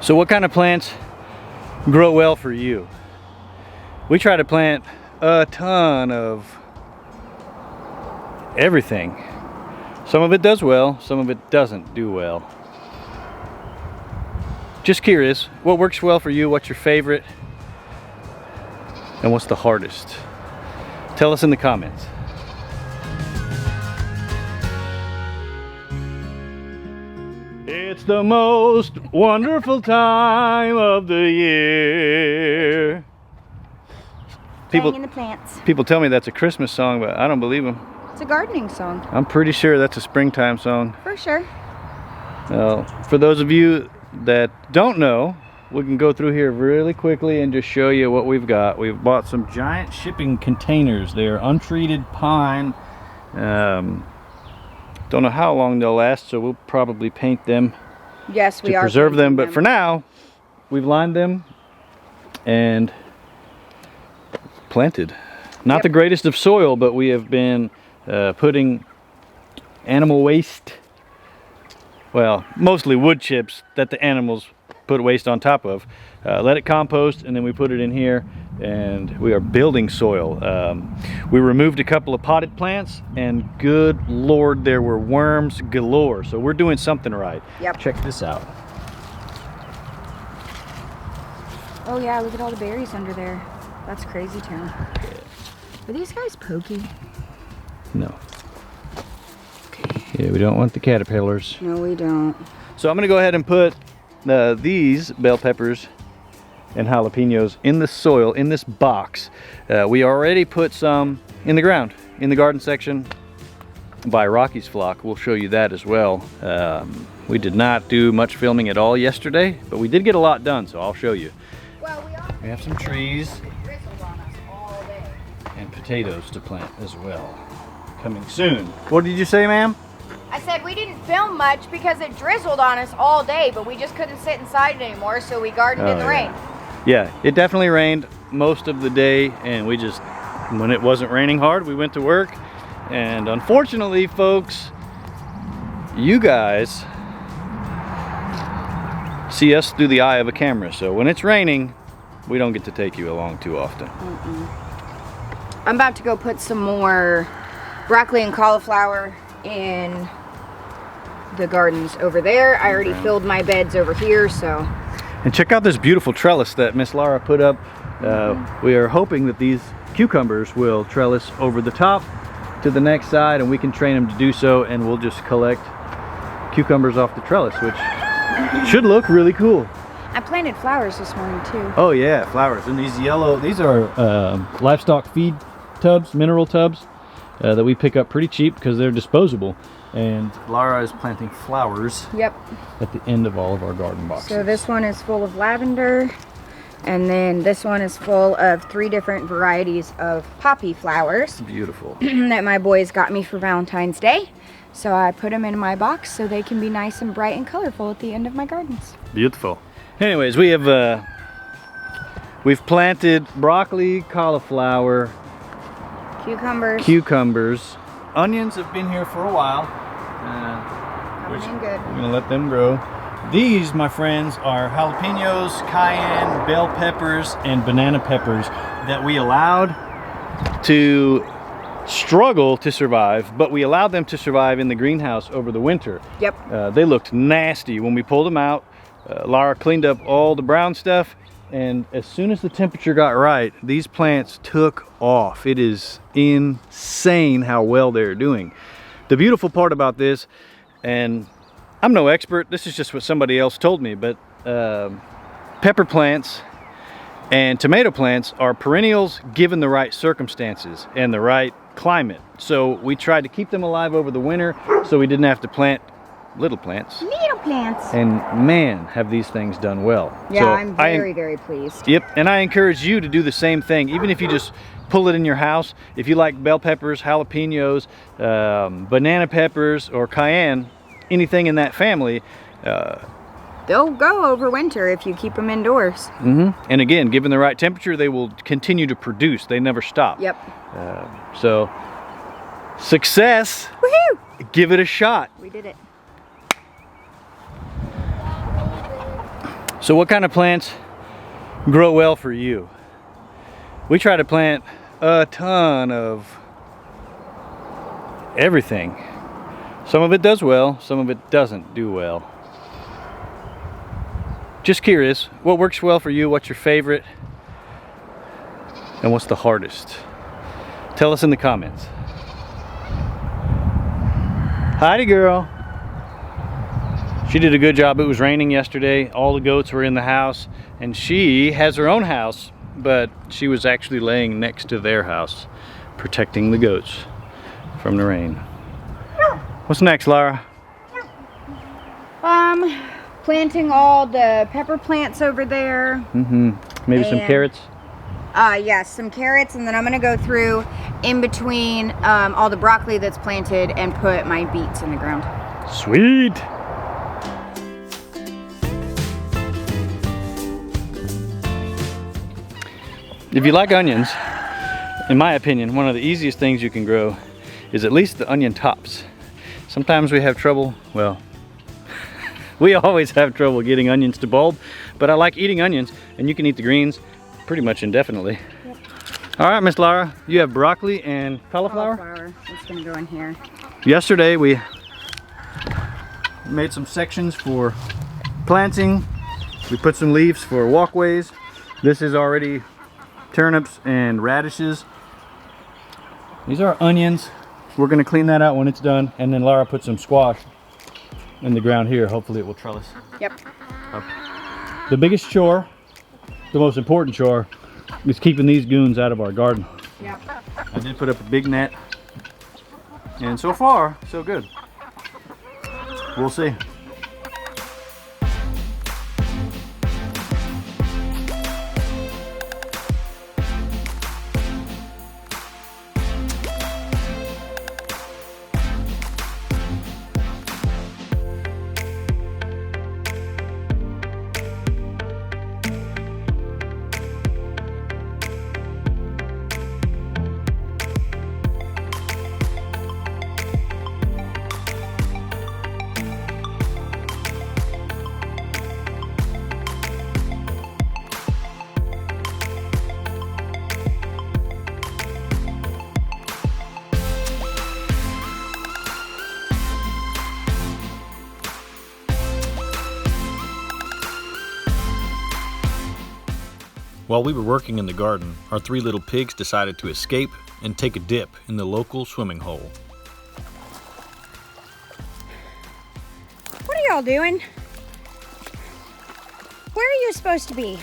So what kind of plants grow well for you? We try to plant a ton of everything. Some of it does well, some of it doesn't do well. Just curious, what works well for you? What's your favorite? And what's the hardest? Tell us in the comments. It's the most wonderful time of the year. Playing in the plants. People tell me that's a Christmas song, but I don't believe them. It's a gardening song. I'm pretty sure that's a springtime song. For sure. For those of you that don't know, we can go through here really quickly and just show you what we've got. We've bought some giant shipping containers. They're untreated pine. Don't know how long they'll last, so we'll probably paint them. Yes, we to are preserve them. But for now, we've lined them and planted. Not the greatest of soil, but we have been putting animal waste, well, mostly wood chips that the animals put waste on top of. Let it compost, and then we put it in here, and we are building soil. We removed a couple of potted plants, and good Lord, there were worms galore. So we're doing something right. Yep. Check this out. Oh yeah, look at all the berries under there. That's crazy town. Are these guys pokey? No. Yeah, we don't want the caterpillars. No, we don't. So I'm gonna go ahead and put these bell peppers and jalapenos in the soil, in this box. We already put some in the ground, in the garden section by Rocky's flock. We'll show you that as well. We did not do much filming at all yesterday, but we did get a lot done, so I'll show you. Well, We have some trees and potatoes to plant as well. Coming soon. What did you say, ma'am? I said we didn't film much because it drizzled on us all day, but we just couldn't sit inside anymore, so we gardened in the rain. Yeah, it definitely rained most of the day, and we just, when it wasn't raining hard, we went to work. And unfortunately, folks, you guys see us through the eye of a camera, so when it's raining, we don't get to take you along too often. I'm about to go put some more broccoli and cauliflower in the gardens over there. I already filled my beds over here, so. And check out this beautiful trellis that Miss Lara put up. We are hoping that these cucumbers will trellis over the top to the next side, and we can train them to do so, and we'll just collect cucumbers off the trellis, which should look really cool. I planted flowers this morning too. Oh yeah, flowers. And these yellow, these are livestock feed tubs, mineral tubs that we pick up pretty cheap because they're disposable. And Lara is planting flowers. Yep. At the end of all of our garden boxes. So this one is full of lavender, and then this one is full of 3 different varieties of poppy flowers. Beautiful. That my boys got me for Valentine's Day. So I put them in my box so they can be nice and bright and colorful at the end of my gardens. Beautiful. Anyways, we have we've planted broccoli, cauliflower, cucumbers. Onions have been here for a while. Coming in good. We're gonna let them grow. These, my friends, are jalapenos, cayenne, bell peppers, and banana peppers that we allowed to struggle to survive, but we allowed them to survive in the greenhouse over the winter. Yep. They looked nasty when we pulled them out. Lara cleaned up all the brown stuff, and as soon as the temperature got right, these plants took off. It is insane how well they're doing. The beautiful part about this, and I'm no expert, this is just what somebody else told me, but pepper plants and tomato plants are perennials given the right circumstances and the right climate. So we tried to keep them alive over the winter so we didn't have to plant little plants. Little plants. And man, have these things done well. Yeah, so I'm very pleased. Yep, and I encourage you to do the same thing, even if you just pull it in your house. If you like bell peppers, jalapenos, banana peppers, or cayenne, anything in that family, they'll go over winter if you keep them indoors. And again, given the right temperature, they will continue to produce. They never stop. Yep. So, success. Woohoo! Give it a shot. We did it. So what kind of plants grow well for you? We try to plant a ton of everything. Some of it does well, some of it doesn't do well. Just curious, what works well for you? What's your favorite? And what's the hardest? Tell us in the comments. Heidi girl. She did a good job. It was raining yesterday. All the goats were in the house, and she has her own house, but she was actually laying next to their house, protecting the goats from the rain. What's next, Lara? Planting all the pepper plants over there. Maybe some carrots? Yes, some carrots, and then I'm gonna go through in between all the broccoli that's planted and put my beets in the ground. Sweet! If you like onions, in my opinion, one of the easiest things you can grow is at least the onion tops. Sometimes we have trouble, well, we always have trouble getting onions to bulb, but I like eating onions, and you can eat the greens pretty much indefinitely. Yep. All right, Miss Lara, you have broccoli and cauliflower? Cauliflower, it's gonna go in here. Yesterday we made some sections for planting. We put some leaves for walkways. This is already turnips and radishes. These are onions. We're gonna clean that out when it's done, and then Lara put some squash in the ground here. Hopefully it will trellis. Yep. The biggest chore, the most important chore, is keeping these goons out of our garden. Yep. I did put up a big net, and so far, so good. We'll see. While we were working in the garden, our 3 little pigs decided to escape and take a dip in the local swimming hole. What are y'all doing? Where are you supposed to be?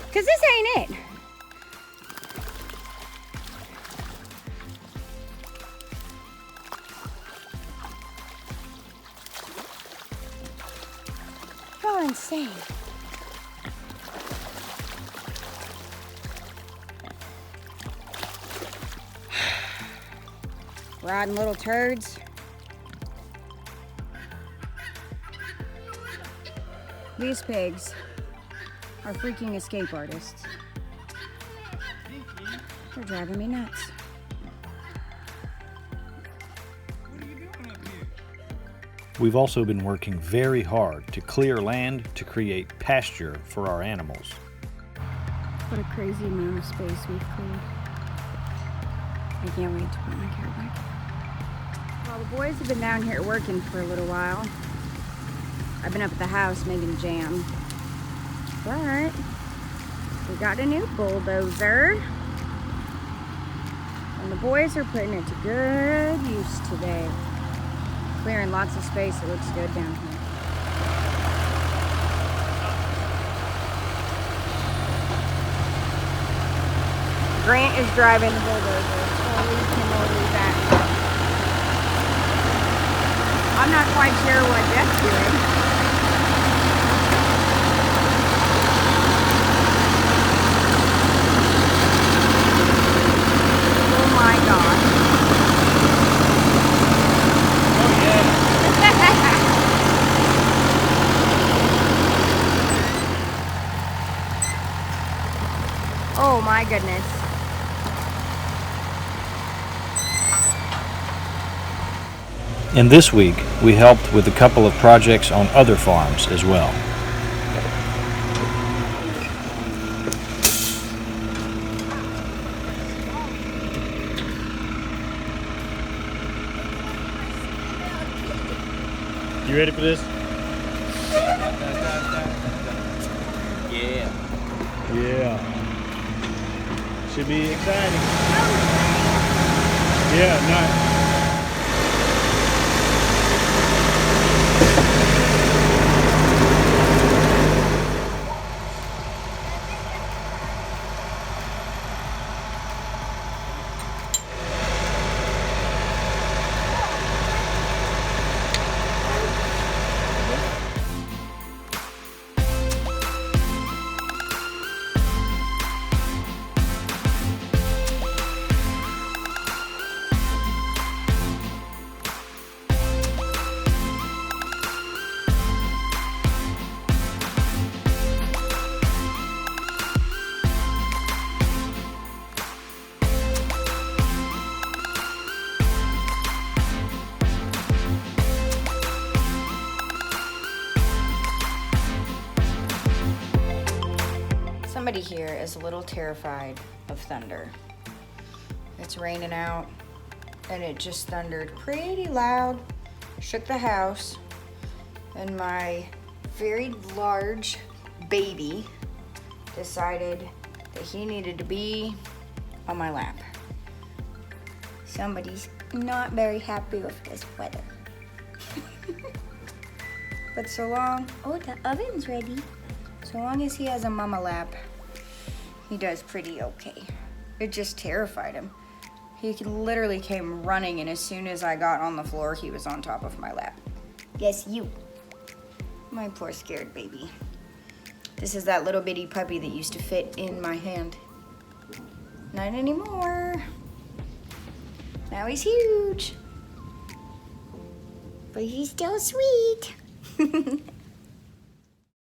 Because this ain't it. Y'all insane. Rotten little turds. These pigs are freaking escape artists. They're driving me nuts. What are you doing up here? We've also been working very hard to clear land to create pasture for our animals. What a crazy amount of space we've cleared. I can't wait to put my car back. Well, the boys have been down here working for a little while. I've been up at the house making jam. But we got a new bulldozer. And the boys are putting it to good use today. Clearing lots of space. It looks good down here. Grant is driving the bulldozer. So we can order that. I'm not quite sure what Jeff's doing. Oh my gosh. Oh yeah. Oh my goodness. And this week, we helped with a couple of projects on other farms as well. You ready for this? Yeah. Yeah. Should be exciting. Yeah, nice. Somebody here is a little terrified of thunder. It's raining out and it just thundered pretty loud, shook the house, and my very large baby decided that he needed to be on my lap. Somebody's not very happy with this weather. But so long, oh, the oven's ready. So long as he has a mama lap, he does pretty okay. It just terrified him. He literally came running, and as soon as I got on the floor, he was on top of my lap. Yes, you. My poor scared baby. This is that little bitty puppy that used to fit in my hand. Not anymore. Now he's huge. But he's still sweet.